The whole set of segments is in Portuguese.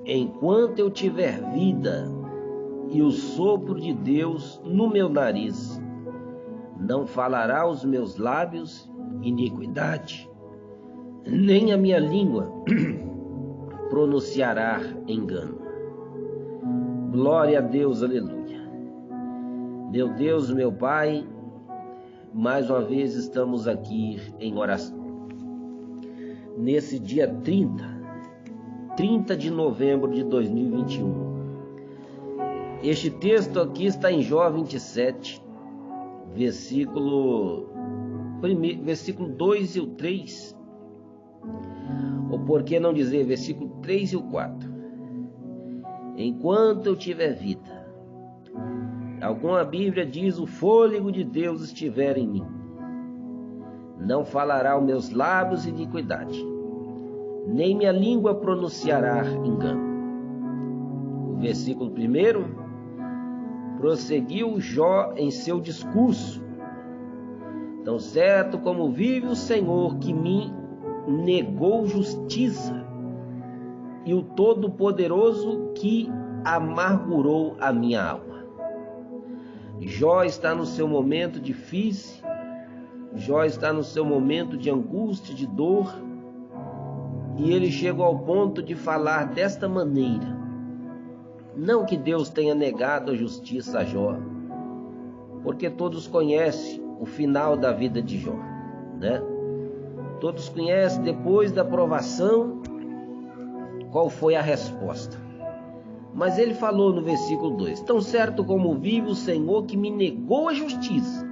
enquanto eu tiver vida e o sopro de Deus no meu nariz, não falará os meus lábios iniquidade, nem a minha língua pronunciará engano. Glória a Deus, aleluia. Meu Deus, meu Pai, mais uma vez estamos aqui em oração. Nesse dia 30 de novembro de 2021. Este texto aqui está em Jó 27, versículo 2 e o 3. Ou por que não dizer versículo 3 e o 4? Enquanto eu tiver vida, alguma Bíblia diz o fôlego de Deus estiver em mim, não falará os meus lábios iniquidade, nem minha língua pronunciará engano. O versículo 1, prosseguiu Jó em seu discurso: tão certo como vive o Senhor que me negou justiça, e o Todo-Poderoso que amargurou a minha alma. Jó está no seu momento difícil, Jó está no seu momento de angústia, de dor, e ele chegou ao ponto de falar desta maneira. Não que Deus tenha negado a justiça a Jó, porque todos conhecem o final da vida de Jó, né? Todos conhecem, depois da provação, qual foi a resposta. Mas ele falou no versículo 2: tão certo como vive o Senhor que me negou a justiça.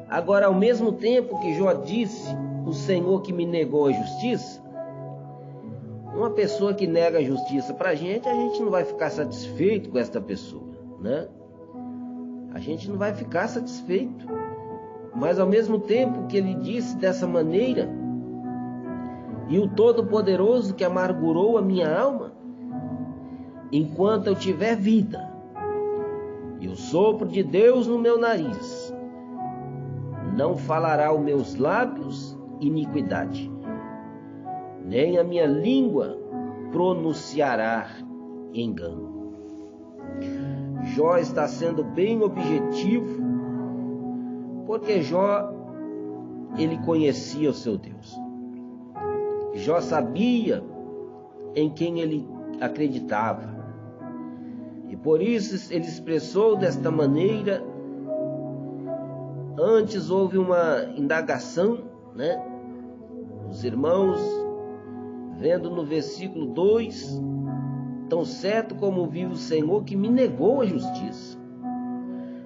Agora, ao mesmo tempo que Jó disse, o Senhor que me negou a justiça, uma pessoa que nega a justiça para a gente não vai ficar satisfeito com esta pessoa, né? A gente não vai ficar satisfeito. Mas ao mesmo tempo que ele disse dessa maneira, e o Todo-Poderoso que amargurou a minha alma, enquanto eu tiver vida e o sopro de Deus no meu nariz, não falará os meus lábios iniquidade, nem a minha língua pronunciará engano. Jó está sendo bem objetivo, porque Jó, ele conhecia o seu Deus. Jó sabia em quem ele acreditava. E por isso ele expressou desta maneira. Antes houve uma indagação, né? Os irmãos, vendo no versículo 2, tão certo como vive o Senhor que me negou a justiça,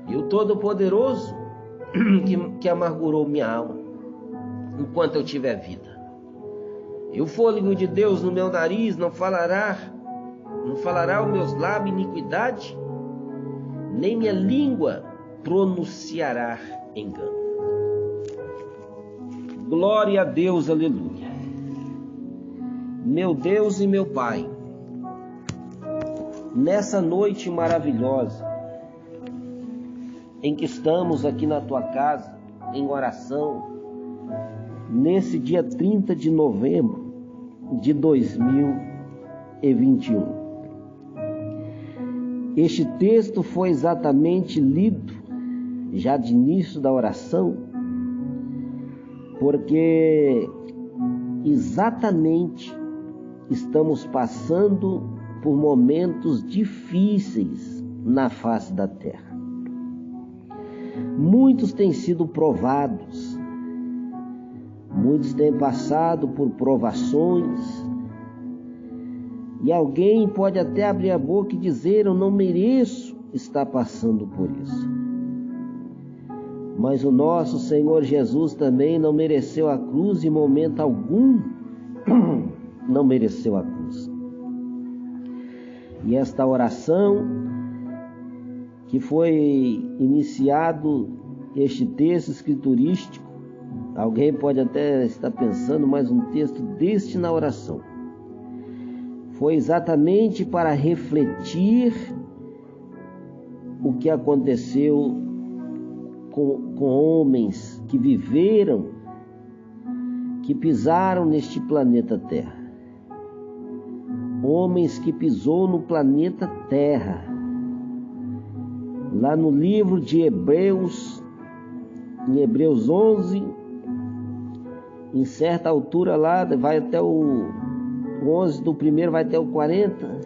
e o Todo-Poderoso que amargurou minha alma, enquanto eu tiver vida. E o fôlego de Deus no meu nariz não falará os meus lábios iniquidade, nem minha língua pronunciará engano. Glória a Deus, aleluia. Meu Deus e meu Pai, nessa noite maravilhosa em que estamos aqui na tua casa em oração, nesse dia 30 de novembro de 2021. Este texto foi exatamente lido já de início da oração, porque exatamente estamos passando por momentos difíceis na face da terra. Muitos têm sido provados, muitos têm passado por provações, e alguém pode até abrir a boca e dizer: eu não mereço estar passando por isso. Mas o nosso Senhor Jesus também não mereceu a cruz em momento algum, não mereceu a cruz. E esta oração que foi iniciado, este texto escriturístico, alguém pode até estar pensando, mas um texto deste na oração, foi exatamente para refletir o que aconteceu com homens que viveram, que pisaram neste planeta Terra. homens que pisou no planeta Terra. Lá no livro de Hebreus, em Hebreus 11, em certa altura lá, vai até o 11 do primeiro, vai até o 40.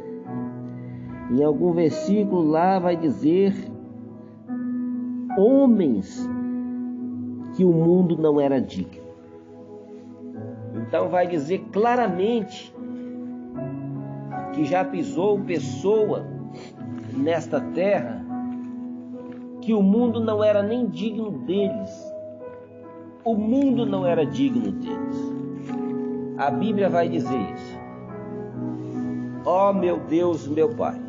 Em algum versículo lá vai dizer: homens que o mundo não era digno. Então vai dizer claramente que já pisou pessoa nesta terra que o mundo não era nem digno deles. O mundo não era digno deles. A Bíblia vai dizer isso. Ó meu Deus, meu Pai.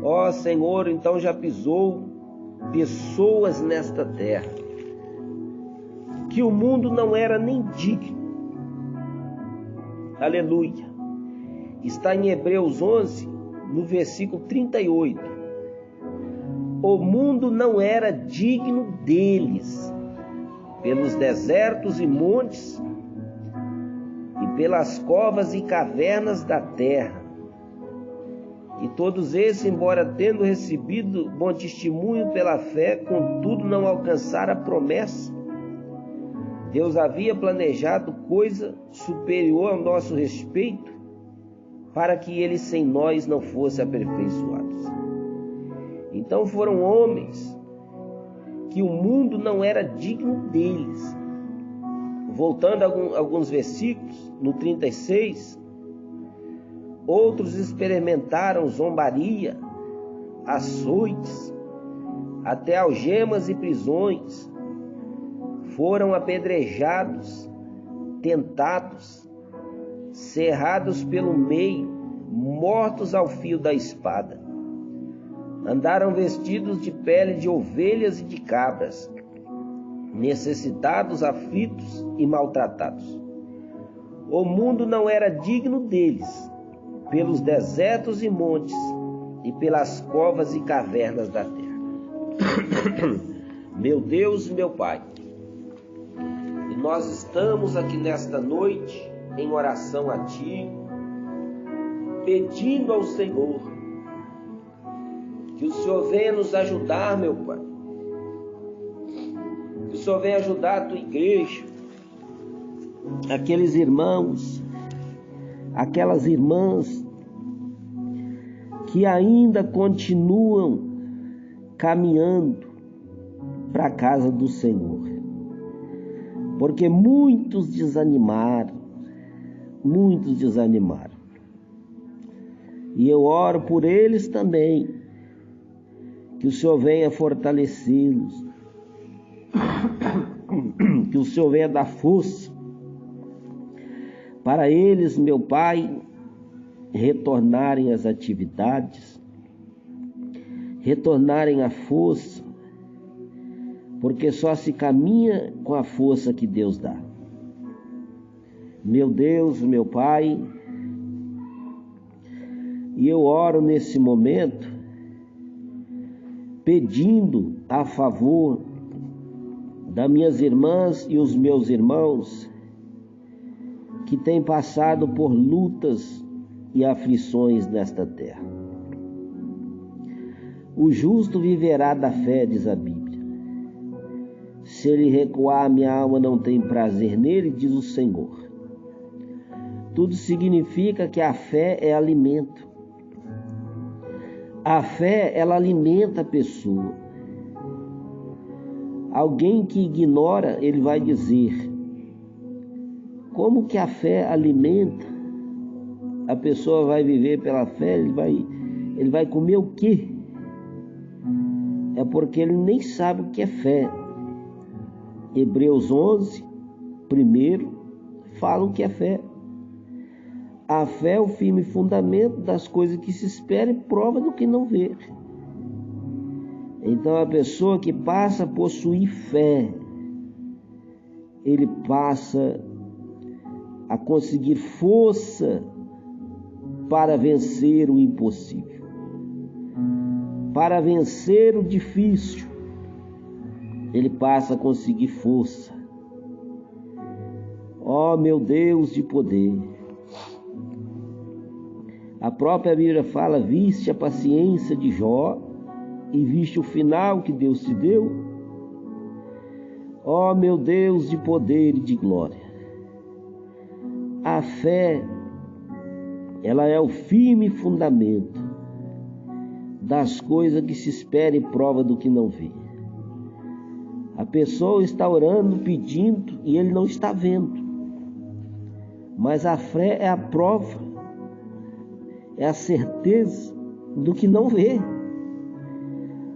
Ó Senhor, então já pisou pessoas nesta terra que o mundo não era nem digno. Aleluia. Está em Hebreus 11, no versículo 38. O mundo não era digno deles, pelos desertos e montes, e pelas covas e cavernas da terra. E todos esses, embora tendo recebido bom testemunho pela fé, contudo não alcançaram a promessa. Deus havia planejado coisa superior ao nosso respeito, para que eles sem nós não fossem aperfeiçoados. Então foram homens que o mundo não era digno deles. Voltando a alguns versículos, no 36, outros experimentaram zombaria, açoites, até algemas e prisões. Foram apedrejados, tentados, cerrados pelo meio, mortos ao fio da espada. Andaram vestidos de pele de ovelhas e de cabras, necessitados, aflitos e maltratados. O mundo não era digno deles, pelos desertos e montes, e pelas covas e cavernas da terra. Meu Deus, meu Pai, e nós estamos aqui nesta noite, em oração a Ti, pedindo ao Senhor, que o Senhor venha nos ajudar, meu Pai. Que o Senhor venha ajudar a Tua igreja, aqueles irmãos, aquelas irmãs que ainda continuam caminhando para a casa do Senhor. Porque muitos desanimaram. E eu oro por eles também, que o Senhor venha fortalecê-los, que o Senhor venha dar força para eles, meu Pai, retornarem às atividades, retornarem à força, porque só se caminha com a força que Deus dá. Meu Deus, meu Pai, e eu oro nesse momento, pedindo a favor das minhas irmãs e os meus irmãos que têm passado por lutas e aflições nesta terra. O justo viverá da fé, diz a Bíblia. Se ele recuar, minha alma não tem prazer nele, diz o Senhor. Tudo significa que a fé é alimento. A fé, ela alimenta a pessoa. Alguém que ignora, ele vai dizer: como que a fé alimenta? A pessoa vai viver pela fé, ele vai comer o quê? É porque ele nem sabe o que é fé. Hebreus 11, primeiro, fala o que é fé. A fé é o firme fundamento das coisas que se esperam e prova do que não vê. Então a pessoa que passa a possuir fé, ele passa a conseguir força para vencer o impossível, para vencer o difícil. Ele passa a conseguir força. Ó meu Deus de poder, A própria Bíblia fala: viste a paciência de Jó e viste o final que Deus te deu? Ó meu Deus de poder e de glória, a fé, ela é o firme fundamento das coisas que se espera e prova do que não vê. A pessoa está orando, pedindo, e ele não está vendo. Mas a fé é a prova, é a certeza do que não vê.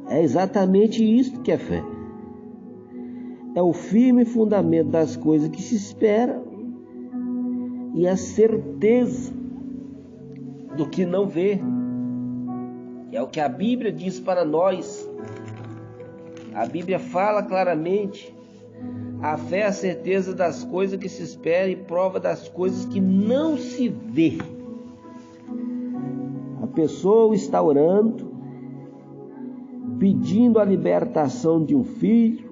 É exatamente isso que é fé. É o firme fundamento das coisas que se espera e a certeza do que não vê. É o que a Bíblia diz para nós. A Bíblia fala claramente: a fé é a certeza das coisas que se espera e prova das coisas que não se vê. A pessoa está orando, pedindo a libertação de um filho,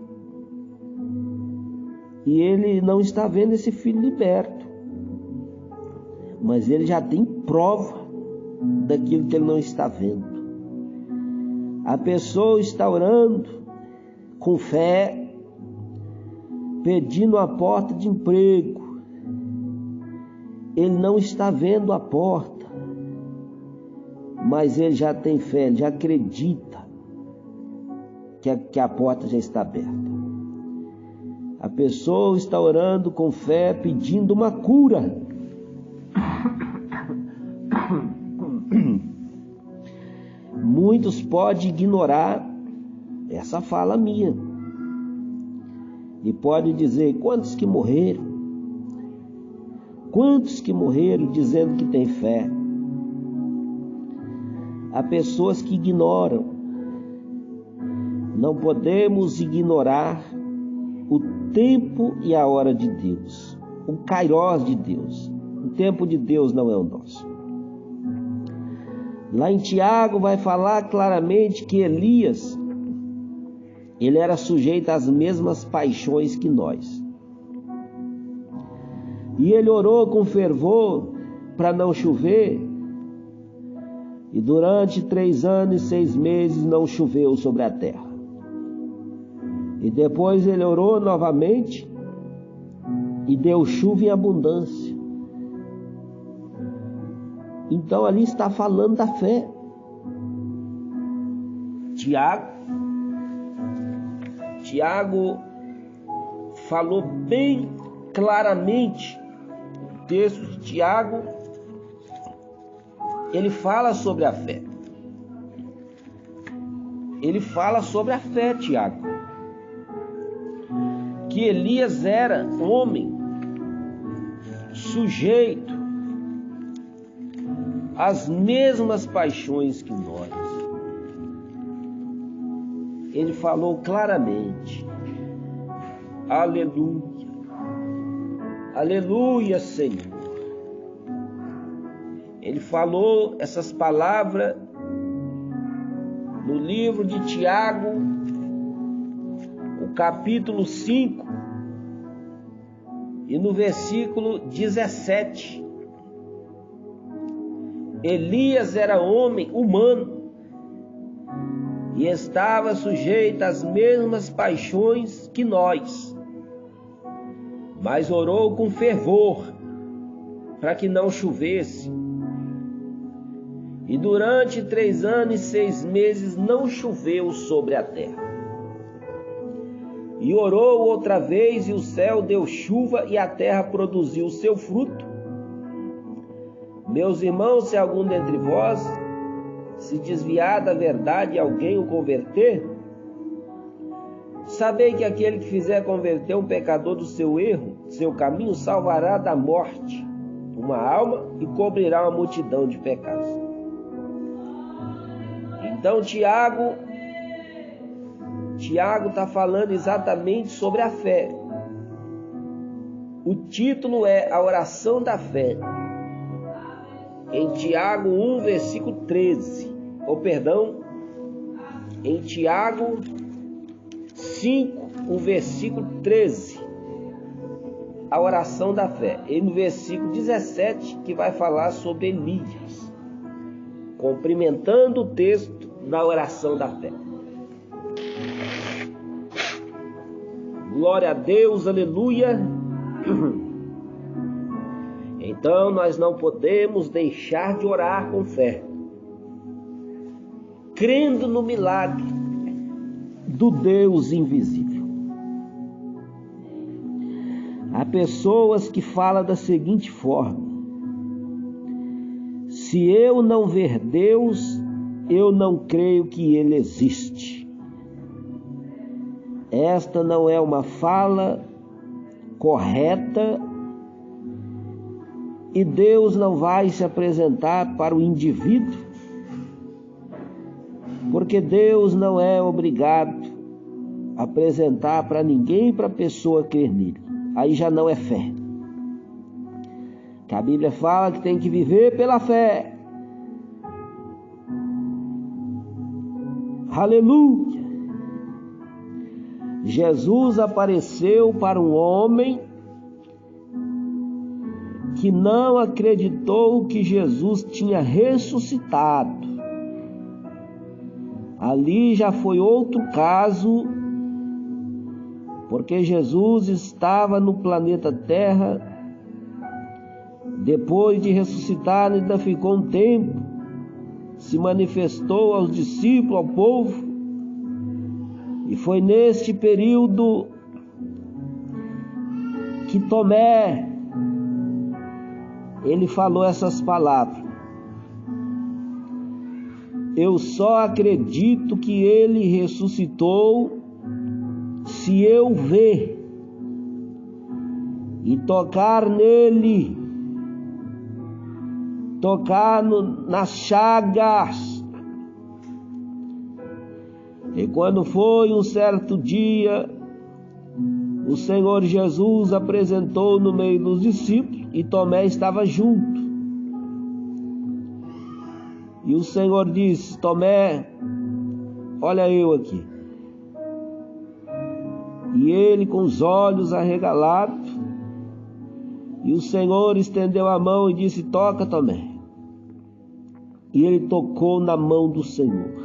e ele não está vendo esse filho liberto, mas ele já tem prova daquilo que ele não está vendo. A pessoa está orando com fé, pedindo a porta de emprego. Ele não está vendo a porta, mas ele já tem fé, ele já acredita que a porta já está aberta. A pessoa está orando com fé, pedindo uma cura. Muitos podem ignorar essa fala minha e podem dizer: quantos que morreram? Quantos que morreram dizendo que tem fé? Há pessoas que ignoram. Não podemos ignorar o tempo e a hora de Deus, o kairós de Deus. O tempo de Deus não é o nosso. Lá em Tiago vai falar claramente que Elias, ele era sujeito às mesmas paixões que nós. E ele orou com fervor para não chover, e durante 3 anos e 6 meses não choveu sobre a terra. E depois ele orou novamente e deu chuva em abundância. Então ali está falando da fé. Tiago falou bem claramente. O texto de Tiago, ele fala sobre a fé. Ele fala sobre a fé, Tiago. Que Elias era homem sujeito às mesmas paixões que nós. Ele falou claramente: aleluia, aleluia, Senhor. Ele falou essas palavras no livro de Tiago, o capítulo 5, e no versículo 17. Elias era homem humano e estava sujeito às mesmas paixões que nós, mas orou com fervor para que não chovesse. E durante 3 anos e 6 meses não choveu sobre a terra. E orou outra vez, e o céu deu chuva, e a terra produziu o seu fruto. Meus irmãos, se algum dentre vós se desviar da verdade e alguém o converter, sabei que aquele que fizer converter um pecador do seu erro, seu caminho, salvará da morte uma alma e cobrirá uma multidão de pecados. Então Tiago está falando exatamente sobre a fé. O título é A Oração da Fé. Em Tiago 1, versículo 13. Em Tiago 5, o versículo 13. A oração da fé. E no versículo 17, que vai falar sobre Elias. cumprimentando o texto da oração da fé. Glória a Deus, aleluia. Então nós não podemos deixar de orar com fé, crendo no milagre do Deus invisível. Há pessoas que falam da seguinte forma: se eu não ver Deus, eu não creio que Ele existe. Esta não é uma fala correta e Deus não vai se apresentar para o indivíduo, porque Deus não é obrigado a apresentar para ninguém, para a pessoa crer nele. Aí já não é fé. Que a Bíblia fala que tem que viver pela fé. Aleluia! Jesus apareceu para um homem que não acreditou que Jesus tinha ressuscitado. Ali já foi outro caso, porque Jesus estava no planeta Terra, depois de ressuscitar, ainda ficou um tempo, se manifestou aos discípulos, ao povo, e foi neste período que Tomé, ele falou essas palavras: eu só acredito que ele ressuscitou se eu ver e tocar nele, tocar nas chagas. E quando foi um certo dia, o Senhor Jesus apresentou no meio dos discípulos e Tomé estava junto. E o Senhor disse: Tomé, olha eu aqui. E ele com os olhos arregalados, e o Senhor estendeu a mão e disse: toca, Tomé. E ele tocou na mão do Senhor.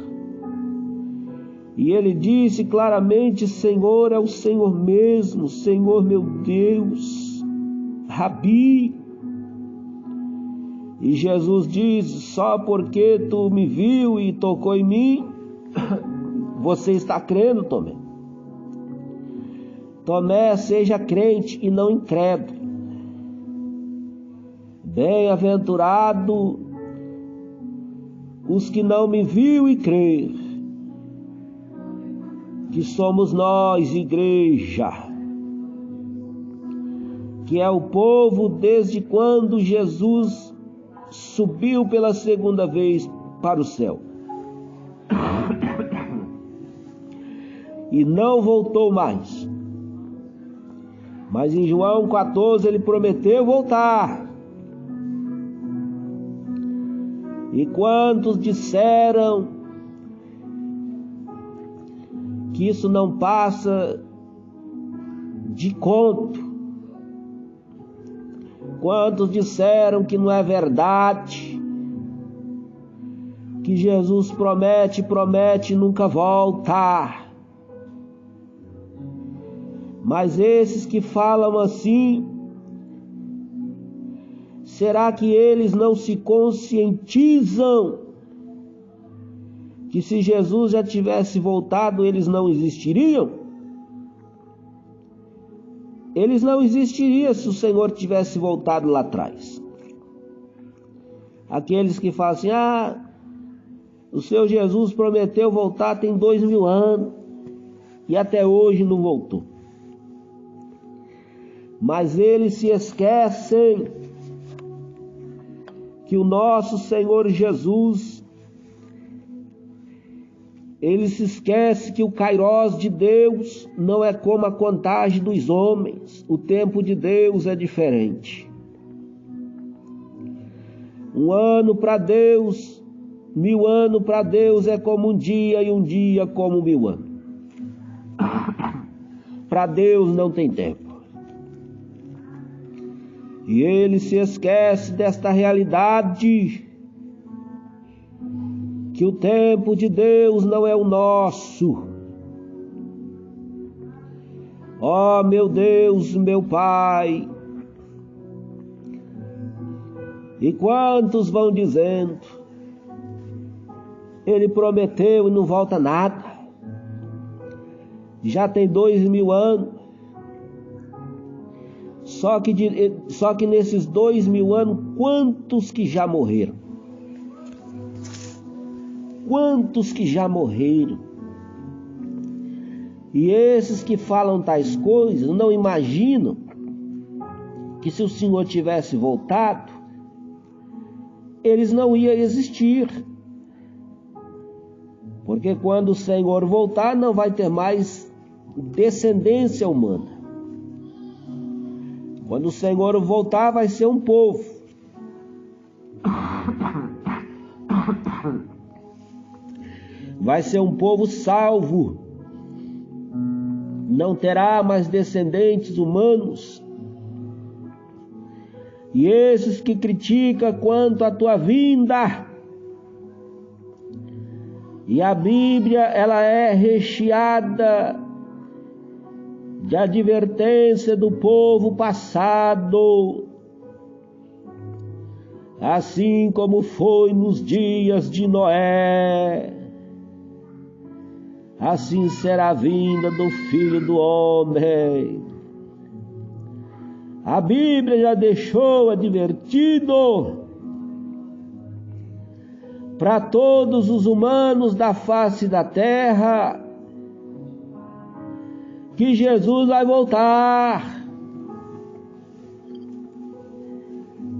E ele disse claramente: Senhor, é o Senhor mesmo, Senhor meu Deus, Rabi. E Jesus disse: só porque tu me viu e tocou em mim, você está crendo, Tomé. Tomé, seja crente e não incrédulo. Bem-aventurado os que não me viu e creram, que somos nós, igreja, que é o povo desde quando Jesus subiu pela segunda vez para o céu e não voltou mais. Mas em João 14 ele prometeu voltar. E quantos disseram que isso não passa de conto? Quantos disseram que não é verdade? Que Jesus promete e nunca volta? Mas esses que falam assim, será que eles não se conscientizam que se Jesus já tivesse voltado, eles não existiriam? Eles não existiriam se o Senhor tivesse voltado lá atrás. Aqueles que falam assim: o Senhor Jesus prometeu voltar tem 2000 anos e até hoje não voltou. Mas eles se esquecem que o nosso Senhor Jesus, ele se esquece que o kairós de Deus não é como a contagem dos homens. O tempo de Deus é diferente. Um ano para Deus, 1000 anos para Deus é como um dia, e um dia como 1000 anos. Para Deus não tem tempo. E ele se esquece desta realidade que o tempo de Deus não é o nosso. Ó meu Deus, meu Pai, e quantos vão dizendo, ele prometeu e não volta nada, já tem 2000 anos, só que nesses 2000 anos, quantos que já morreram? Quantos que já morreram? E esses que falam tais coisas não imaginam que se o Senhor tivesse voltado, eles não iam existir. Porque quando o Senhor voltar, não vai ter mais descendência humana. Quando o Senhor voltar, vai ser um povo. Vai ser um povo salvo. Não terá mais descendentes humanos. E esses que criticam quanto à tua vinda. E a Bíblia, ela é recheada de advertência do povo passado, assim como foi nos dias de Noé, assim será a vinda do Filho do Homem. A Bíblia já deixou advertido para todos os humanos da face da terra que Jesus vai voltar.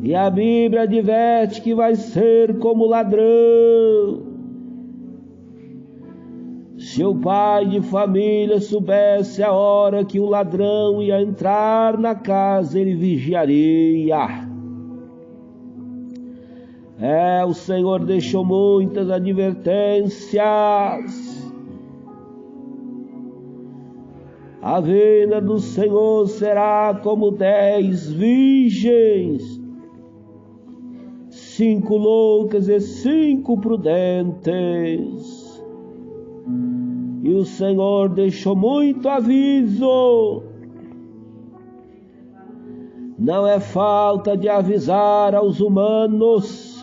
E a Bíblia adverte que vai ser como ladrão. Se o pai de família soubesse a hora que o ladrão ia entrar na casa, ele vigiaria. O Senhor deixou muitas advertências. A vinda do Senhor será como 10 virgens, 5 loucas e 5 prudentes. E o Senhor deixou muito aviso. Não é falta de avisar aos humanos.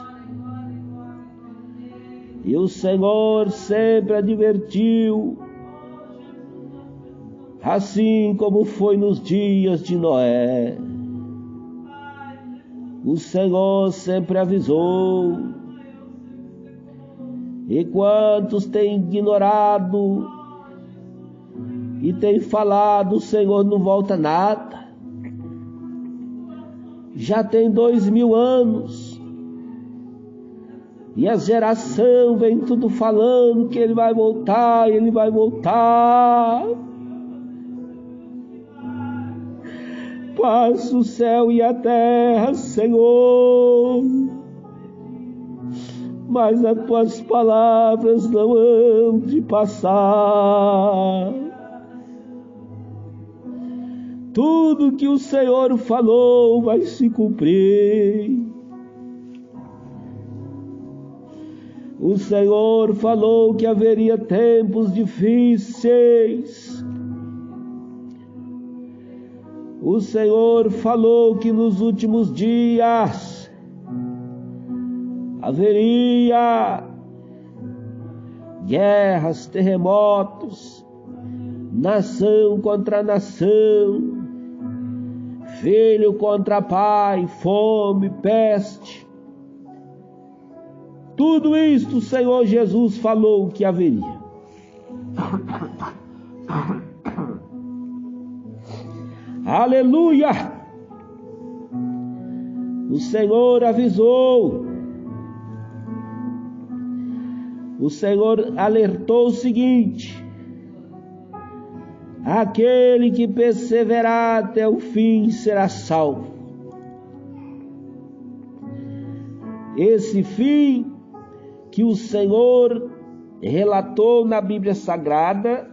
E o Senhor sempre advertiu, assim como foi nos dias de Noé. O Senhor sempre avisou. E quantos têm ignorado e têm falado, o Senhor não volta nada. Já tem 2000 anos. E a geração vem tudo falando que ele vai voltar, ele vai voltar. Passa o céu e a terra, Senhor, mas as tuas palavras não hão de passar. Tudo que o Senhor falou vai se cumprir. O Senhor falou que haveria tempos difíceis. O Senhor falou que nos últimos dias haveria guerras, terremotos, nação contra nação, filho contra pai, fome, peste. Tudo isto o Senhor Jesus falou que haveria. Aleluia! O Senhor avisou. O Senhor alertou o seguinte: aquele que perseverar até o fim será salvo. Esse fim que o Senhor relatou na Bíblia Sagrada,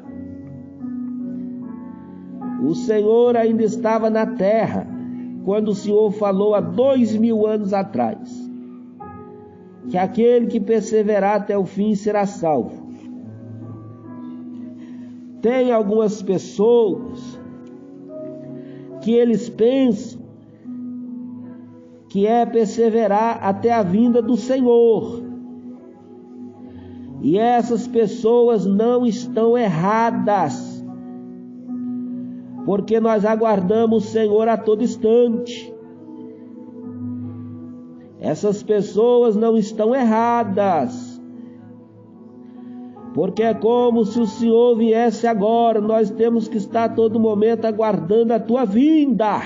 o Senhor ainda estava na terra, quando o Senhor falou há 2000 anos atrás. que aquele que perseverar até o fim será salvo. Tem algumas pessoas que eles pensam que é perseverar até a vinda do Senhor. E essas pessoas não estão erradas, porque nós aguardamos o Senhor a todo instante. Essas pessoas não estão erradas, porque é como se o Senhor viesse agora. Nós temos que estar a todo momento aguardando a tua vinda.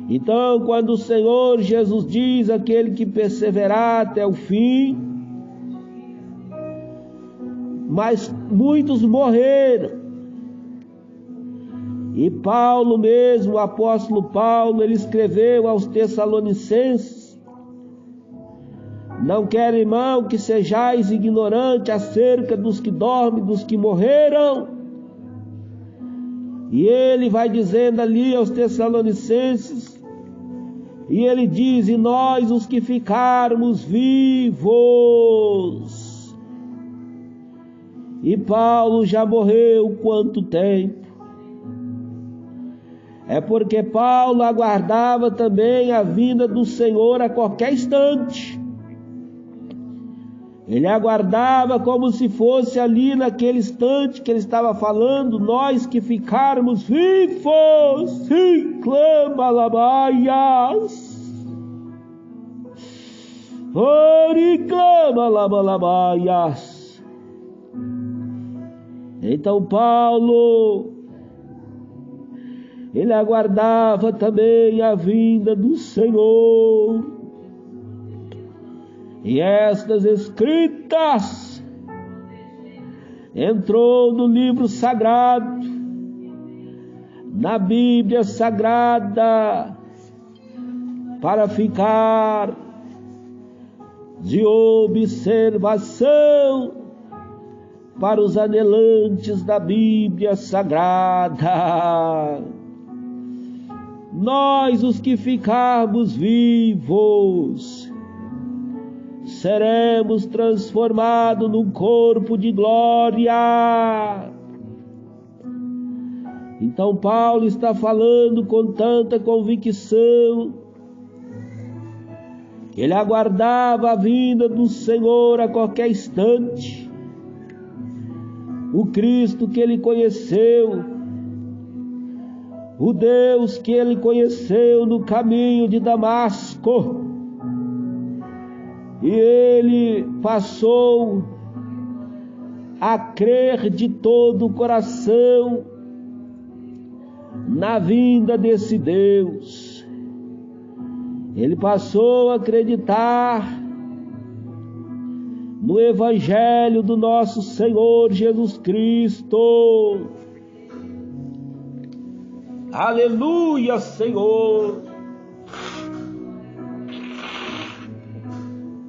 Então, quando o Senhor Jesus diz: aquele que perseverar até o fim, mas muitos morreram. E Paulo mesmo, o apóstolo Paulo, ele escreveu aos Tessalonicenses: não quero, irmão, que sejais ignorantes acerca dos que dormem, dos que morreram. E ele vai dizendo ali aos Tessalonicenses, e ele diz: e nós os que ficarmos vivos. E Paulo já morreu quanto tempo? É porque Paulo aguardava também a vinda do Senhor a qualquer instante. Ele aguardava como se fosse ali naquele instante que ele estava falando: nós que ficarmos vivos, sim, clama labaias, ori clama labaias. Então Paulo, ele aguardava também a vinda do Senhor. E estas escritas entrou no livro sagrado, na Bíblia Sagrada, para ficar de observação para os anelantes da Bíblia Sagrada. Nós, os que ficarmos vivos, seremos transformados num corpo de glória. Então Paulo está falando com tanta convicção que ele aguardava a vinda do Senhor a qualquer instante. O Cristo que ele conheceu, o Deus que ele conheceu no caminho de Damasco, e ele passou a crer de todo o coração na vinda desse Deus. Ele passou a acreditar no Evangelho do nosso Senhor Jesus Cristo. Aleluia, Senhor!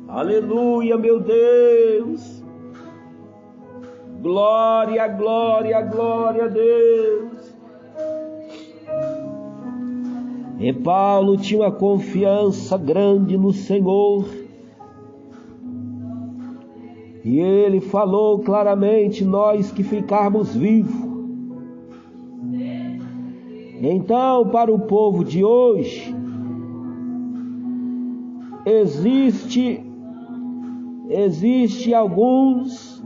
Aleluia, meu Deus! Glória, glória, glória a Deus! E Paulo tinha uma confiança grande no Senhor. E ele falou claramente: nós que ficarmos vivos. Então, para o povo de hoje, existe alguns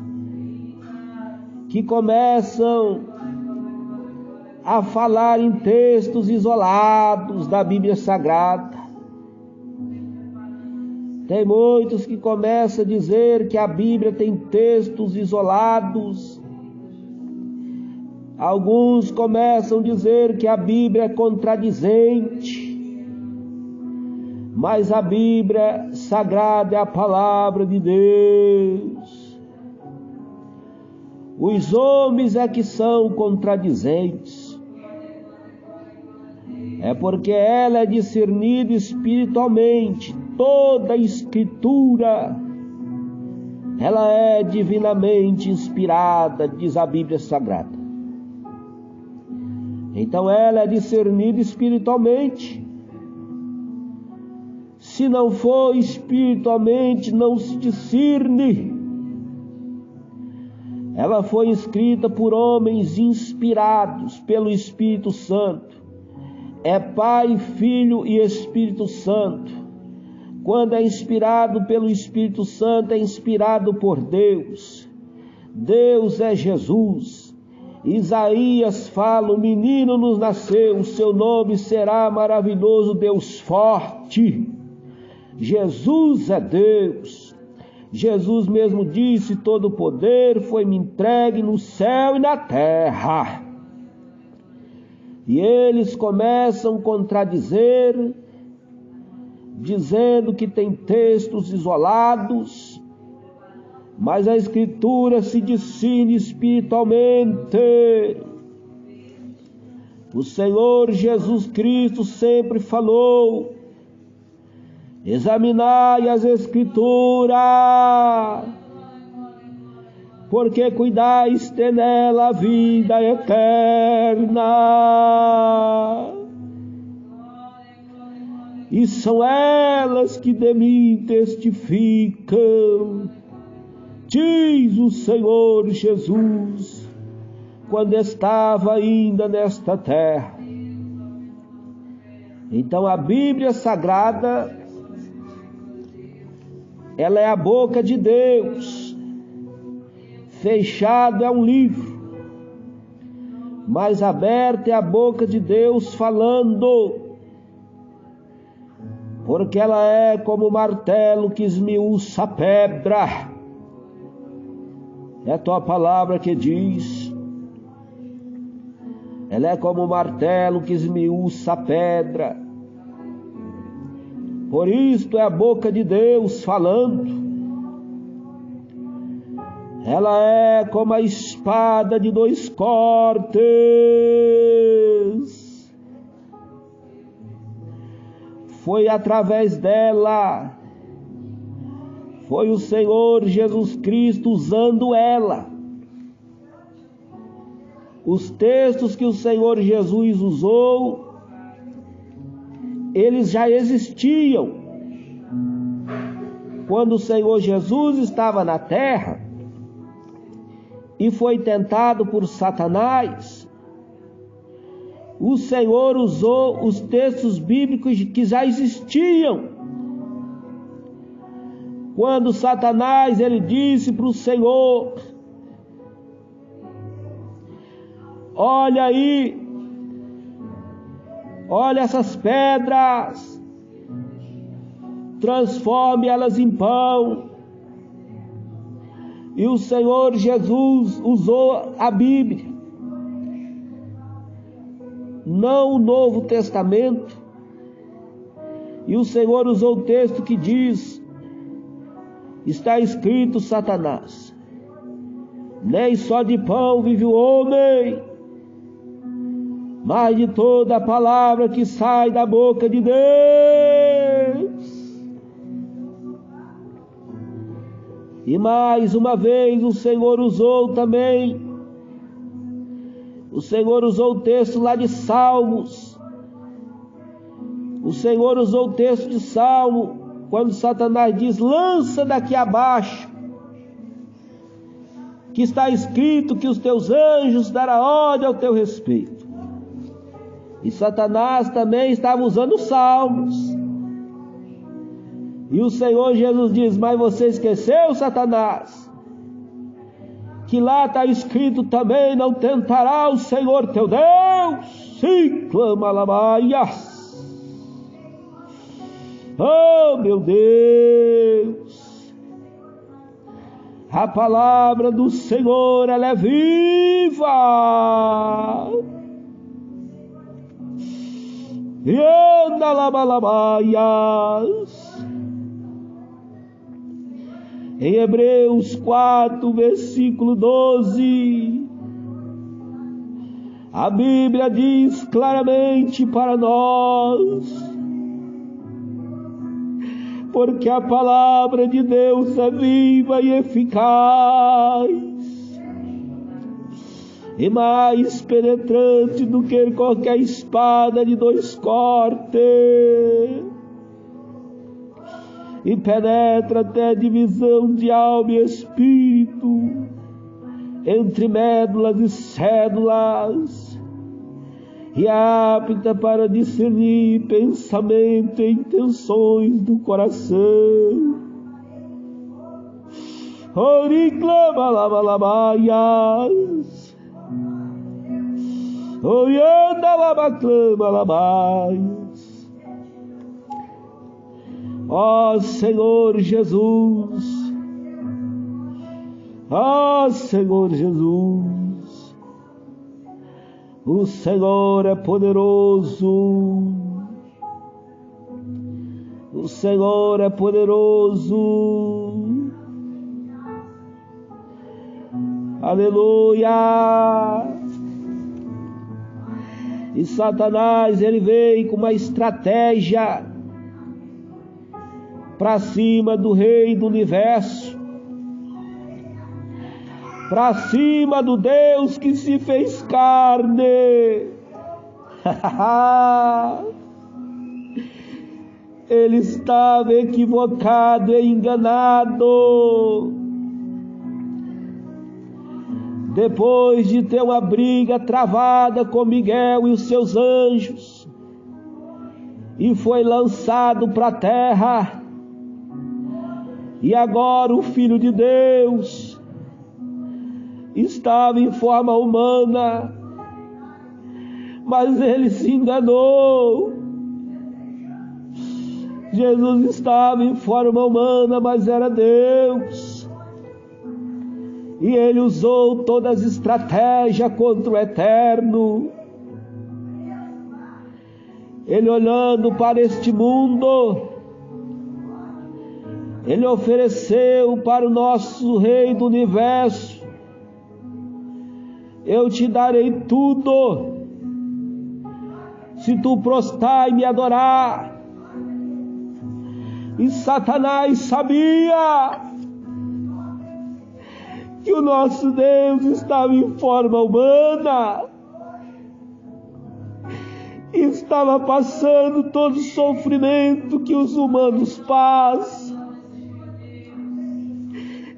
que começam a falar em textos isolados da Bíblia Sagrada. Tem muitos que começam a dizer que a Bíblia tem textos isolados. Alguns começam a dizer que a Bíblia é contradizente. Mas a Bíblia Sagrada é a palavra de Deus. Os homens é que são contradizentes. É porque ela é discernida espiritualmente. Toda a Escritura, ela é divinamente inspirada, diz a Bíblia Sagrada. Então ela é discernida espiritualmente. se não for espiritualmente, não se discerne. Ela foi escrita por homens inspirados pelo Espírito Santo. É Pai, Filho e Espírito Santo. Quando é inspirado pelo Espírito Santo, é inspirado por Deus. Deus é Jesus. Isaías fala: o menino nos nasceu, o seu nome será maravilhoso, Deus forte. Jesus é Deus. Jesus mesmo disse: todo o poder foi-me entregue no céu e na terra. E eles começam a contradizer, dizendo que tem textos isolados, mas a Escritura se discerne espiritualmente. O Senhor Jesus Cristo sempre falou: examinai as Escrituras, porque cuidais ter nela a vida eterna. E são elas que de mim testificam, diz o Senhor Jesus, quando estava ainda nesta terra. Então a Bíblia Sagrada, ela é a boca de Deus. Fechado é um livro, mas aberto é a boca de Deus falando, porque ela é como o martelo que esmiuça a pedra. É a tua palavra que diz. Ela é como o martelo que esmiuça a pedra. Por isto é a boca de Deus falando. Ela é como a espada de 2 cortes. Foi através dela, foi o Senhor Jesus Cristo usando ela. Os textos que o Senhor Jesus usou, eles já existiam. Quando o Senhor Jesus estava na terra e foi tentado por Satanás, o Senhor usou os textos bíblicos que já existiam. Quando Satanás, ele disse para o Senhor: olha aí, olha essas pedras, transforme elas em pão. E o Senhor Jesus usou a Bíblia, não o Novo Testamento. E o Senhor usou o texto que diz: está escrito, Satanás, nem só de pão vive o homem, mas de toda a palavra que sai da boca de Deus. E mais uma vez o Senhor usou também, o Senhor usou o texto lá de Salmos. O Senhor usou o texto de Salmo, quando Satanás diz: lança daqui abaixo, que está escrito que os teus anjos darão ordem ao teu respeito. E Satanás também estava usando os Salmos. E o Senhor Jesus diz: mas você esqueceu, Satanás, que lá está escrito também: não tentará o Senhor teu Deus. Sim, clama Lamaias. Oh, meu Deus! A palavra do Senhor, ela é viva. E anda Lamaias. Em Hebreus 4, versículo 12, a Bíblia diz claramente para nós: porque a palavra de Deus é viva e eficaz, e mais penetrante do que qualquer espada de 2 cortes, e penetra até a divisão de alma e espírito, entre médulas e cédulas, e é apta para discernir pensamento e intenções do coração. Oriclama labalabaias, orianda labaclama labaias. Ó Senhor Jesus, ó Senhor Jesus, o Senhor é poderoso, o Senhor é poderoso. Aleluia! E Satanás, ele veio com uma estratégia para cima do Rei do Universo, para cima do Deus que se fez carne. Ele estava equivocado e enganado. Depois de ter uma briga travada com Miguel e os seus anjos, e foi lançado para a terra, e agora o Filho de Deus estava em forma humana, mas ele se enganou. Jesus estava em forma humana, mas era Deus. E ele usou todas as estratégias contra o eterno. Ele, olhando para este mundo, ele ofereceu para o nosso Rei do Universo: eu te darei tudo, se tu prostrar e me adorar. E Satanás sabia que o nosso Deus estava em forma humana, e estava passando todo o sofrimento que os humanos passam.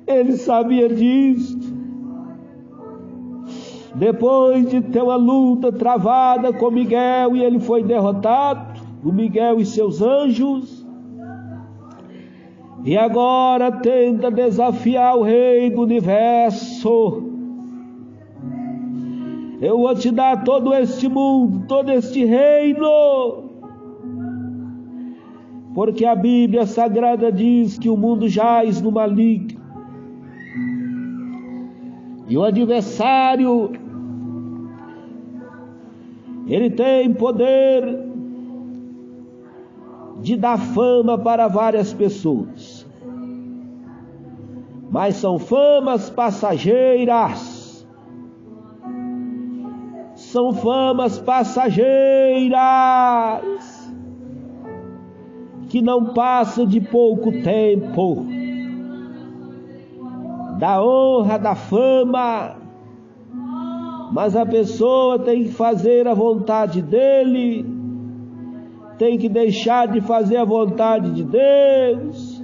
Ele sabia disso. Depois de ter uma luta travada com Miguel, e ele foi derrotado, o Miguel e seus anjos, e agora tenta desafiar o Rei do Universo. Eu vou te dar todo este mundo, todo este reino, porque a Bíblia Sagrada diz que o mundo jaz no maligno, e o adversário, ele tem poder de dar fama para várias pessoas, mas são famas passageiras, são famas passageiras, que não passam de pouco tempo. Da honra, da fama, mas a pessoa tem que fazer a vontade dele, tem que deixar de fazer a vontade de Deus.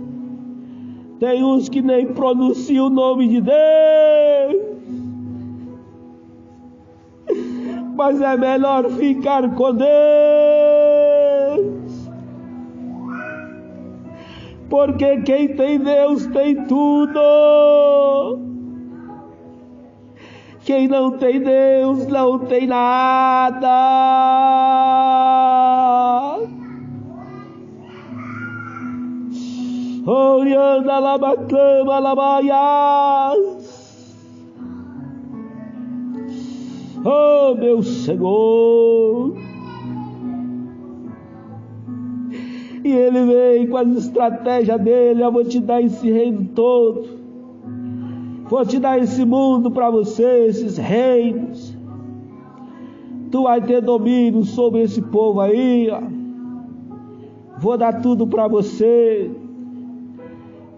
Tem uns que nem pronunciam o nome de Deus, mas é melhor ficar com Deus, porque quem tem Deus tem tudo. Quem não tem Deus não tem nada. Orianda labacama labaias. Oh, meu Senhor. E ele vem com as estratégias dele: eu vou te dar esse reino todo, vou te dar esse mundo para você, esses reinos. Tu vai ter domínio sobre esse povo aí, ó. Vou dar tudo para você.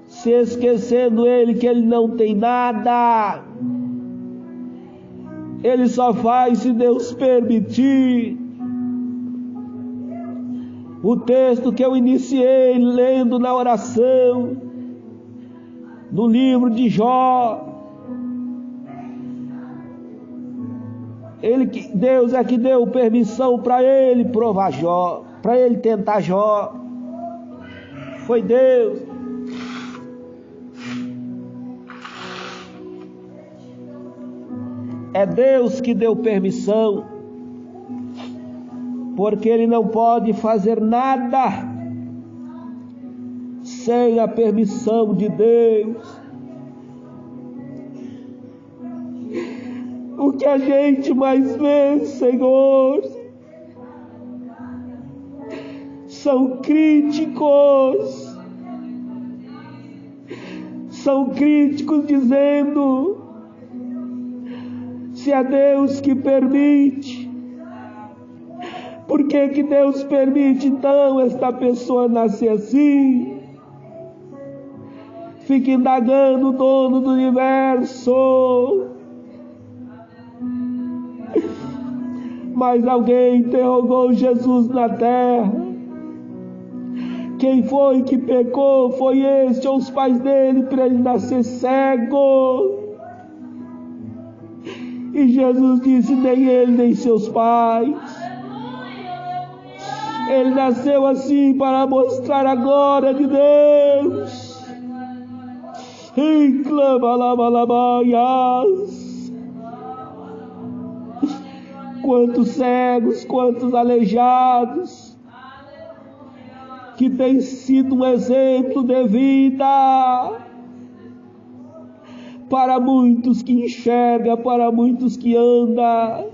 Se esquecendo ele que ele não tem nada. Ele só faz se Deus permitir. O texto que eu iniciei lendo na oração, no livro de Jó, Deus é que deu permissão para ele provar Jó, para ele tentar Jó. Foi Deus. É Deus que deu permissão, porque Ele não pode fazer nada sem a permissão de Deus. O que a gente mais vê, Senhor, são críticos dizendo: se é Deus que permite, por que que Deus permite então esta pessoa nascer assim? Fica indagando o dono do universo. Mas alguém interrogou Jesus na terra: quem foi que pecou? Foi este ou os pais dele para ele nascer cego? E Jesus disse: nem ele, nem seus pais. Ele nasceu assim para mostrar a glória de Deus. E clama labalabaias. Quantos cegos, quantos aleijados, que tem sido um exemplo de vida para muitos que enxerga, para muitos que anda,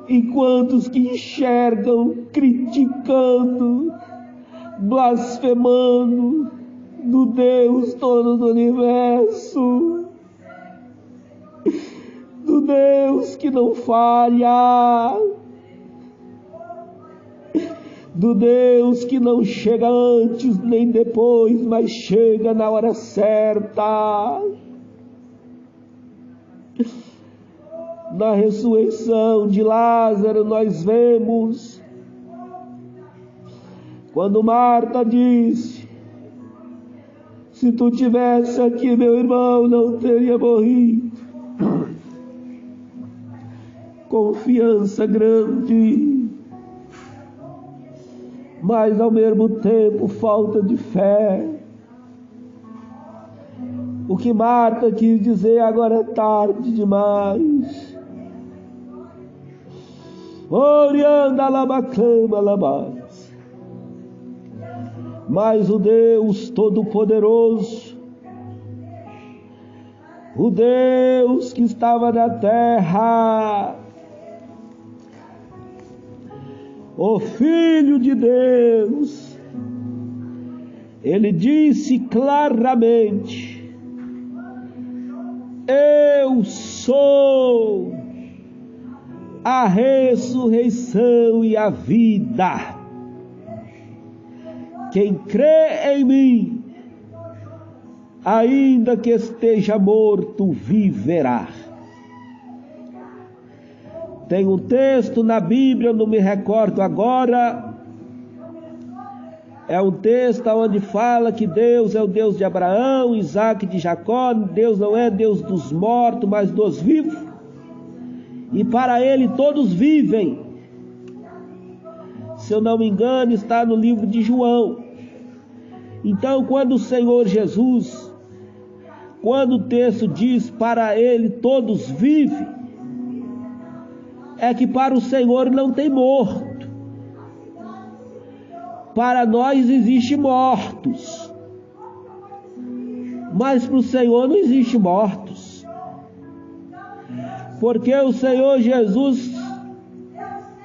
e quantos que enxergam criticando, blasfemando do Deus dono do universo, do Deus que não falha, do Deus que não chega antes nem depois, mas chega na hora certa. Na ressurreição de Lázaro nós vemos, quando Marta disse: se tu tivesse aqui, meu irmão não teria morrido. Confiança grande, mas ao mesmo tempo falta de fé. O que Marta quis dizer: agora é tarde demais. Orianda labacama labás. Mas o Deus Todo-Poderoso, o Deus que estava na terra, o Filho de Deus, Ele disse claramente: eu sou a ressurreição e a vida. Quem crê em mim, ainda que esteja morto, viverá. Tem um texto na Bíblia, não me recordo agora, é um texto onde fala que Deus é o Deus de Abraão, Isaac e de Jacó. Deus não é Deus dos mortos, mas dos vivos, e para Ele todos vivem. Se eu não me engano, está no livro de João. Então, quando o Senhor Jesus, quando o texto diz para Ele todos vivem, é que para o Senhor não tem morto. Para nós existe mortos, mas para o Senhor não existe mortos, porque o Senhor Jesus,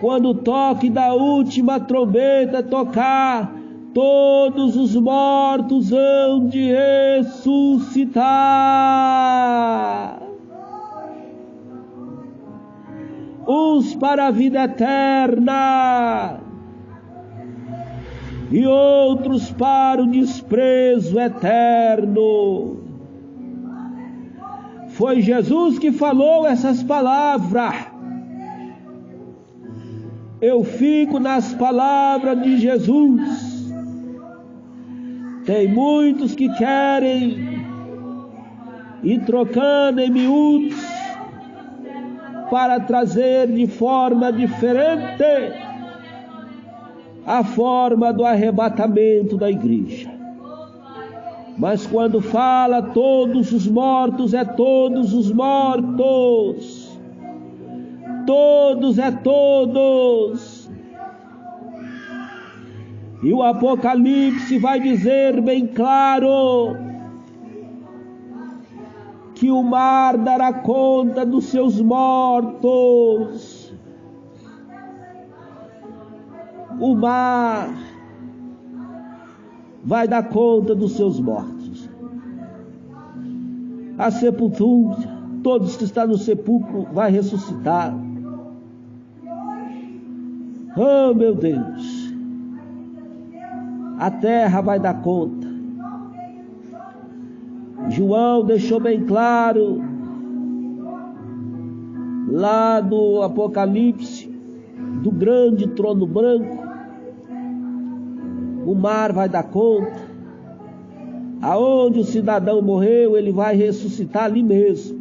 quando o toque da última trombeta tocar, todos os mortos hão de ressuscitar, uns para a vida eterna e outros para o desprezo eterno. Foi Jesus que falou essas palavras. eu fico nas palavras de Jesus. Tem muitos que querem ir trocando em miúdos para trazer de forma diferente a forma do arrebatamento da igreja. Mas quando fala todos os mortos, é todos os mortos. Todos é todos. E o Apocalipse vai dizer bem claro que o mar dará conta dos seus mortos. O mar vai dar conta dos seus mortos. A sepultura, todos que estão no sepulcro vai ressuscitar. Oh, meu Deus! A terra vai dar conta. João deixou bem claro lá do Apocalipse, do grande trono branco. O mar vai dar conta. Aonde o cidadão morreu, ele vai ressuscitar ali mesmo.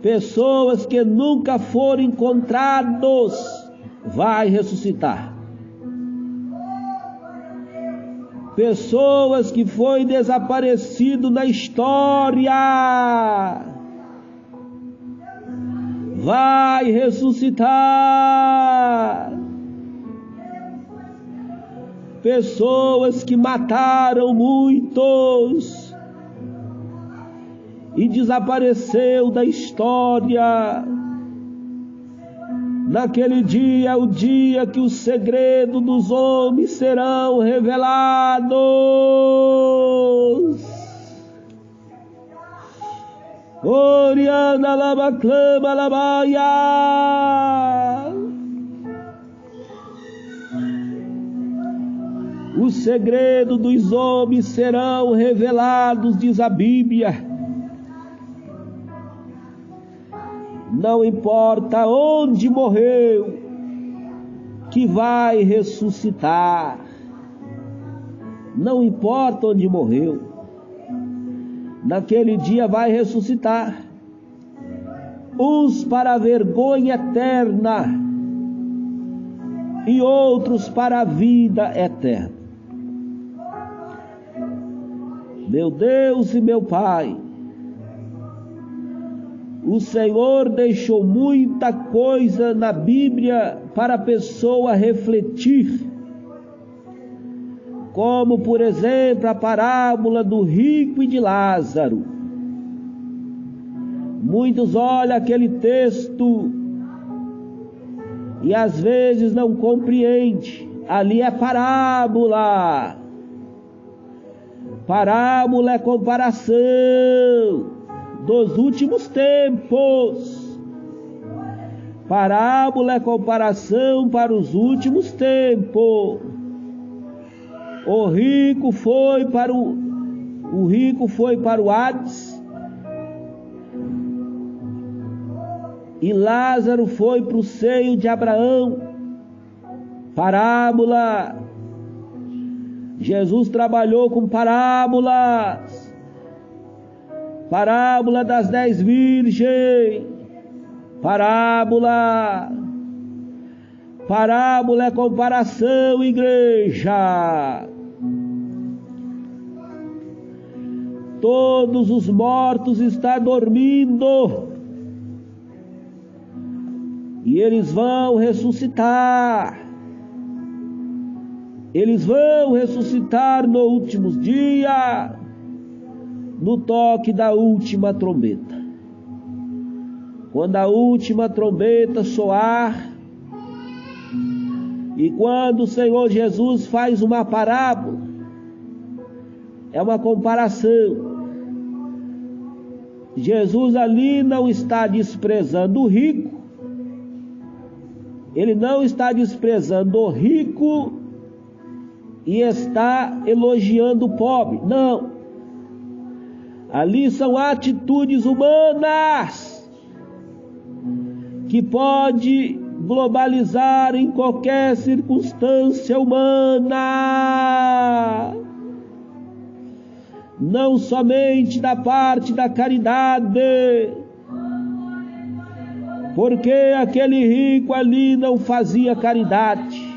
Pessoas que nunca foram encontrados, vai ressuscitar. Pessoas que foi desaparecido na história, vai ressuscitar. Pessoas que mataram muitos e desapareceu da história. Naquele dia é o dia que os segredos dos homens serão revelados. Oriana lama clama lamaia. Os segredos dos homens serão revelados, diz a Bíblia. Não importa onde morreu, que vai ressuscitar. Não importa onde morreu, naquele dia vai ressuscitar. Uns para a vergonha eterna e outros para a vida eterna. Meu Deus e meu Pai, o Senhor deixou muita coisa na Bíblia para a pessoa refletir, como por exemplo a parábola do rico e de Lázaro. Muitos olham aquele texto e às vezes não compreendem. Ali é parábola. Parábola é comparação dos últimos tempos. Parábola é comparação para os últimos tempos. O rico foi para o Hades e Lázaro foi para o seio de Abraão. Parábola. Jesus trabalhou com parábolas. Parábola das 10 virgens. Parábola. Parábola é comparação, igreja. Todos os mortos estão dormindo. E eles vão ressuscitar. Eles vão ressuscitar no último dia, no toque da última trombeta. Quando a última trombeta soar, e quando o Senhor Jesus faz uma parábola, é uma comparação. Jesus ali não está desprezando o rico, ele não está desprezando o rico e está elogiando o pobre. Não. Ali são atitudes humanas que pode globalizar em qualquer circunstância humana, não somente da parte da caridade, porque aquele rico ali não fazia caridade.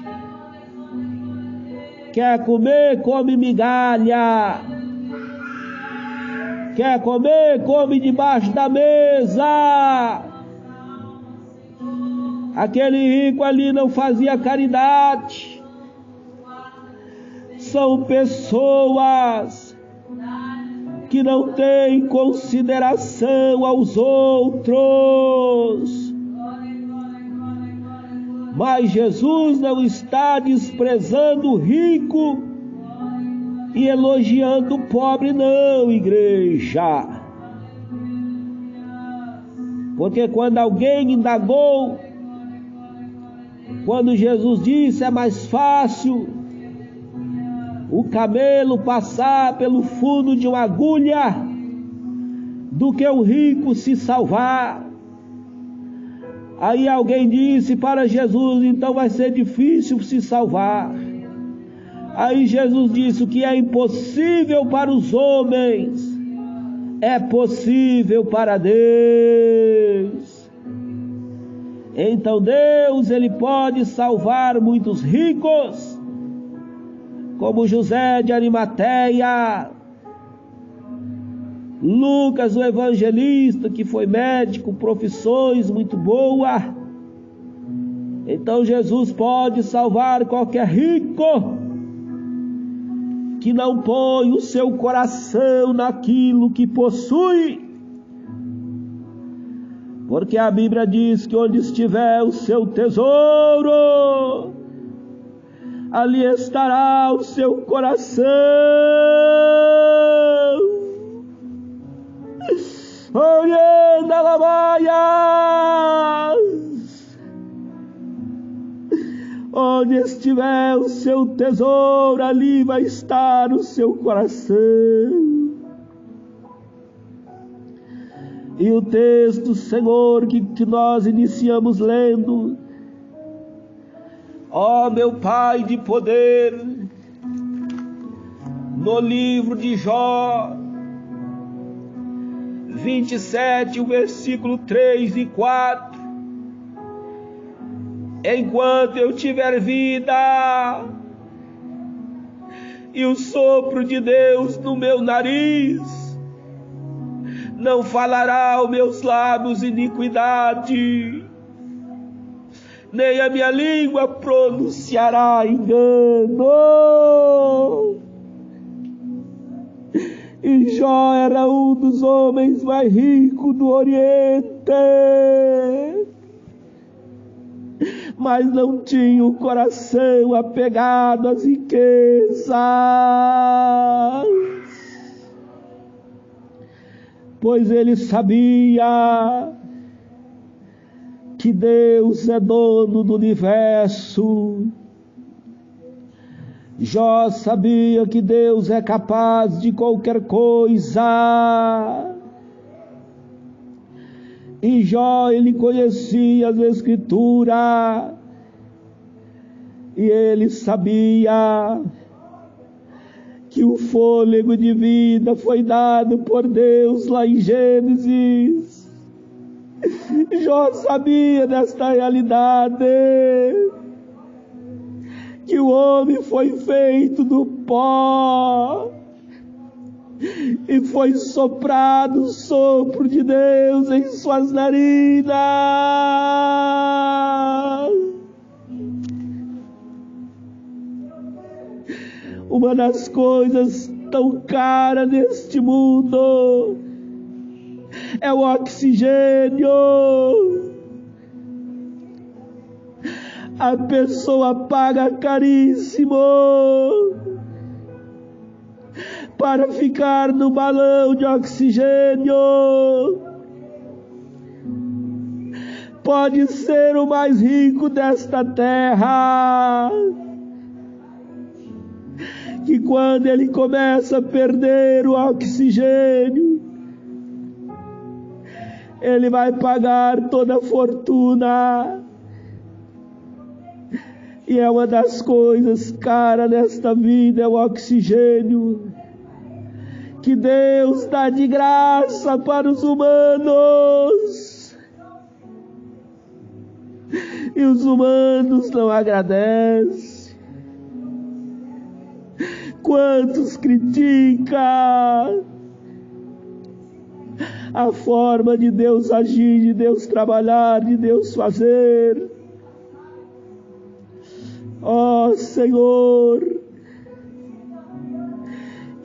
Quer comer, come migalha. Quer comer, come debaixo da mesa. Aquele rico ali não fazia caridade. São pessoas que não têm consideração aos outros. Mas Jesus não está desprezando o rico e elogiando o pobre, não, igreja. Porque quando alguém indagou, quando Jesus disse é mais fácil o camelo passar pelo fundo de uma agulha do que o rico se salvar. Aí alguém disse para Jesus, então vai ser difícil se salvar. Aí Jesus disse, o que é impossível para os homens é possível para Deus. Então Deus, Ele pode salvar muitos ricos, como José de Arimateia, Lucas, o evangelista, que foi médico, profissões muito boas. Então Jesus pode salvar qualquer rico que não põe o seu coração naquilo que possui. Porque a Bíblia diz que onde estiver o seu tesouro, ali estará o seu coração. Orienta Lamaias, onde estiver o seu tesouro, ali vai estar o seu coração. E o texto, Senhor, que nós iniciamos lendo, ó meu Pai de poder, no livro de Jó 27, o versículo 3 e 4. Enquanto eu tiver vida e o sopro de Deus no meu nariz, não falará os meus lábios iniquidade, nem a minha língua pronunciará engano. E Jó era um dos homens mais ricos do Oriente, mas não tinha o coração apegado às riquezas, pois ele sabia que Deus é dono do universo. Jó sabia que Deus é capaz de qualquer coisa. E Jó, ele conhecia as Escrituras. E ele sabia que o fôlego de vida foi dado por Deus lá em Gênesis. Jó sabia desta realidade, que o homem foi feito do pó e foi soprado o sopro de Deus em suas narinas. Uma das coisas tão caras neste mundo é o oxigênio. A pessoa paga caríssimo para ficar no balão de oxigênio. Pode ser o mais rico desta terra, que quando ele começa a perder o oxigênio, ele vai pagar toda a fortuna E é uma das coisas, cara, nesta vida, é o oxigênio que Deus dá de graça para os humanos. E os humanos não agradecem. Quantos criticam a forma de Deus agir, de Deus trabalhar, de Deus fazer. Ó Senhor,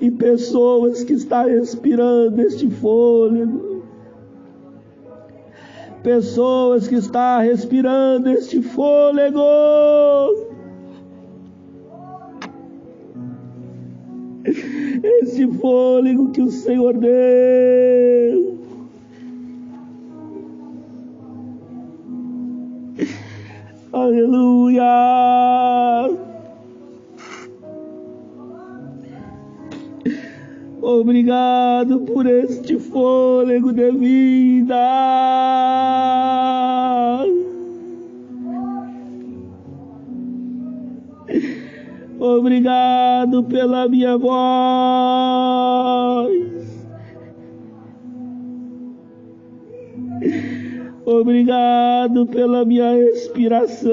e pessoas que estão respirando este fôlego, pessoas que estão respirando este fôlego, este fôlego que o Senhor deu. Aleluia! Obrigado por este fôlego de vida. Obrigado pela minha voz. Obrigado pela minha respiração.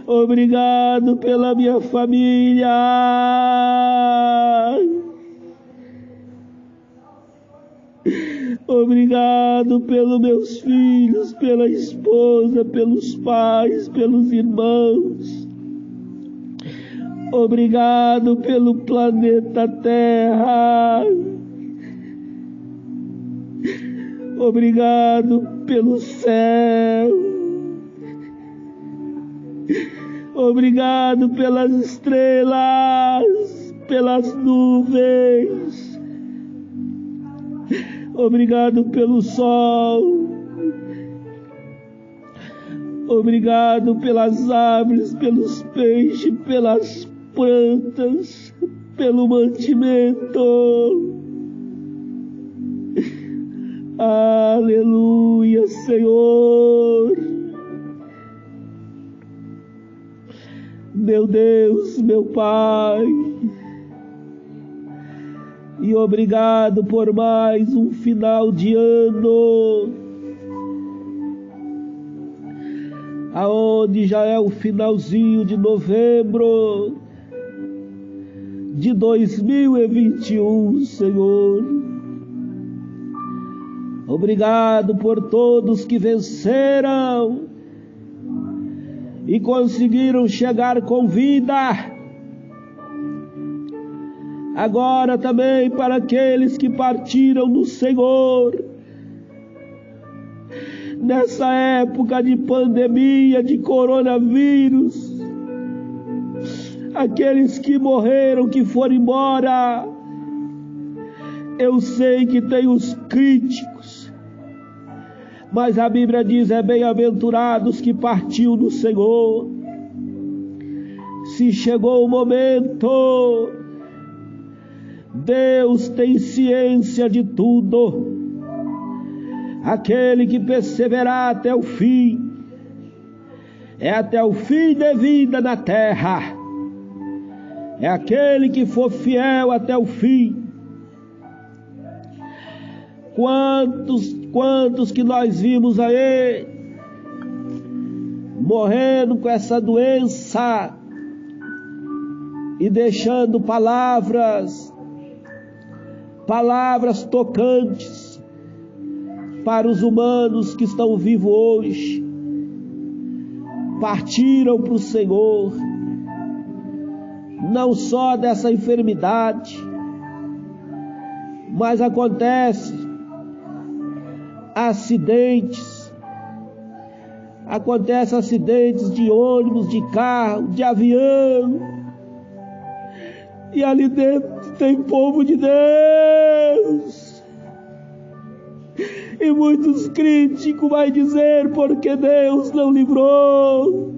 Obrigado pela minha família. Obrigado pelos meus filhos, pela esposa, pelos pais, pelos irmãos. Obrigado pelo planeta Terra. Obrigado pelo céu. Obrigado pelas estrelas, pelas nuvens. Obrigado pelo sol. Obrigado pelas árvores, pelos peixes, pelas plantas, pelo mantimento. Aleluia, Senhor. Meu Deus, meu Pai. E obrigado por mais um final de ano, aonde já é o finalzinho de novembro de 2021, Senhor. Obrigado por todos que venceram e conseguiram chegar com vida. Agora também para aqueles que partiram no Senhor, nessa época de pandemia, de coronavírus, aqueles que morreram, que foram embora. Eu sei que tem os críticos, mas a Bíblia diz, é bem-aventurados que partiu no Senhor. Se chegou o momento, Deus tem ciência de tudo. Aquele que perseverar até o fim, é até o fim de vida na terra. É aquele que for fiel até o fim. Quantos que nós vimos aí morrendo com essa doença e deixando palavras tocantes para os humanos que estão vivos hoje. Partiram para o Senhor, não só dessa enfermidade, mas acontece acidentes de ônibus, de carro, de avião, e ali dentro tem povo de Deus, e muitos críticos vão dizer porque Deus não livrou.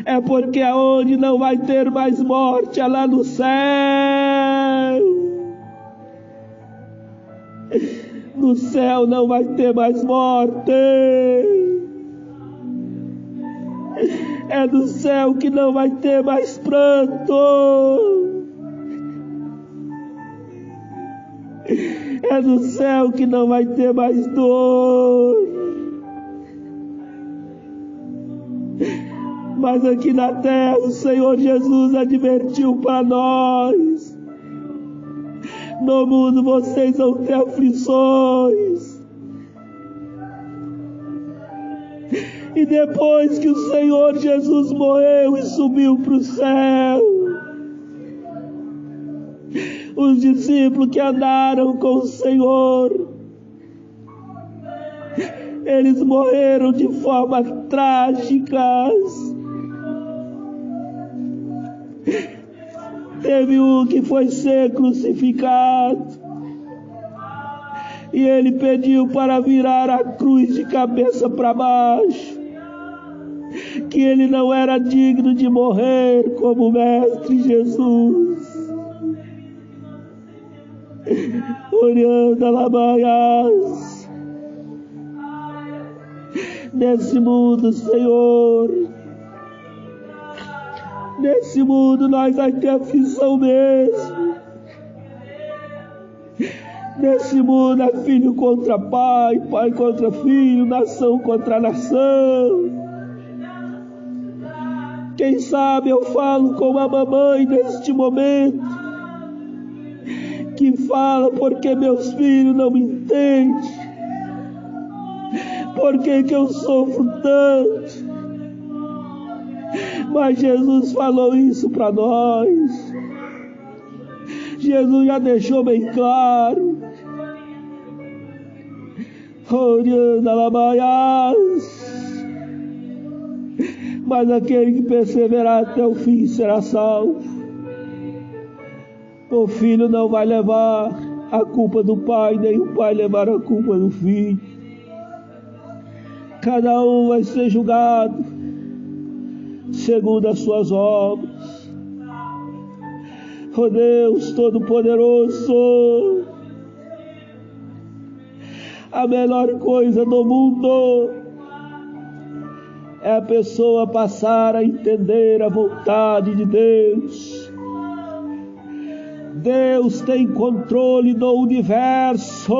É porque aonde não vai ter mais morte é lá no céu. No céu não vai ter mais morte. É no céu que não vai ter mais pranto. É no céu que não vai ter mais dor. Mas aqui na terra o Senhor Jesus advertiu para nós: no mundo vocês vão ter aflições. E depois que o Senhor Jesus morreu e subiu para o céu, os discípulos que andaram com o Senhor, eles morreram de forma trágica. Teve um que foi ser crucificado e ele pediu para virar a cruz de cabeça para baixo, que ele não era digno de morrer como o Mestre Jesus. Orando a Labaias, nesse mundo, Senhor, nesse mundo nós vamos ter aflição mesmo. Nesse mundo é filho contra pai, pai contra filho, nação contra nação. Quem sabe eu falo com a mamãe neste momento, que fala: porque meus filhos não me entendem, por que eu sofro tanto? Mas Jesus falou isso para nós. Jesus já deixou bem claro. Orando a Labaias, mas aquele que perseverar até o fim será salvo. O filho não vai levar a culpa do pai, nem o pai levar a culpa do filho. Cada um vai ser julgado segundo as suas obras. Oh Deus Todo-Poderoso, a melhor coisa do mundo é a pessoa passar a entender a vontade de Deus. Deus tem controle do universo.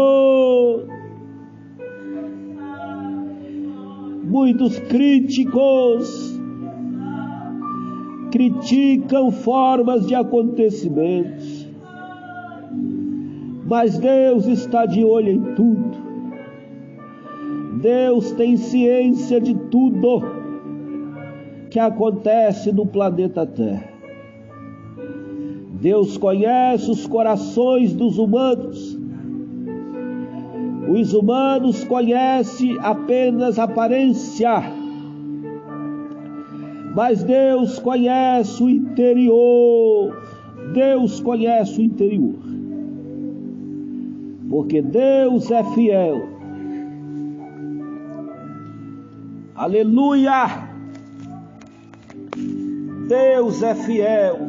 Muitos críticos criticam formas de acontecimentos, mas Deus está de olho em tudo. Deus tem ciência de tudo que acontece no planeta Terra. Deus conhece os corações dos humanos. Os humanos conhecem apenas a aparência, mas Deus conhece o interior. Deus conhece o interior, porque Deus é fiel. Aleluia! Deus é fiel.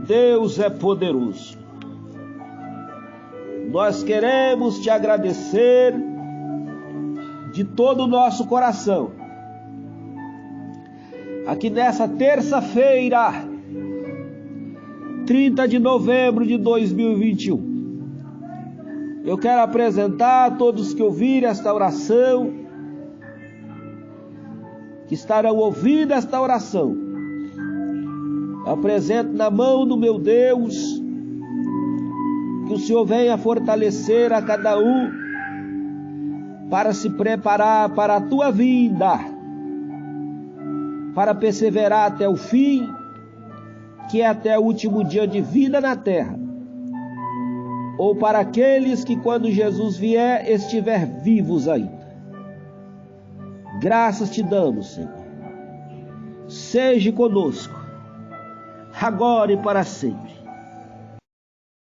Deus é poderoso. Nós queremos te agradecer de todo o nosso coração. Aqui nessa terça-feira, 30 de novembro de 2021, eu quero apresentar a todos que ouvirem esta oração, que estarão ouvindo esta oração. Eu apresento na mão do meu Deus, que o Senhor venha fortalecer a cada um para se preparar para a tua vinda, para perseverar até o fim, que é até o último dia de vida na terra, ou para aqueles que quando Jesus vier estiver vivos ainda. Graças te damos, Senhor. Seja conosco, agora e para sempre.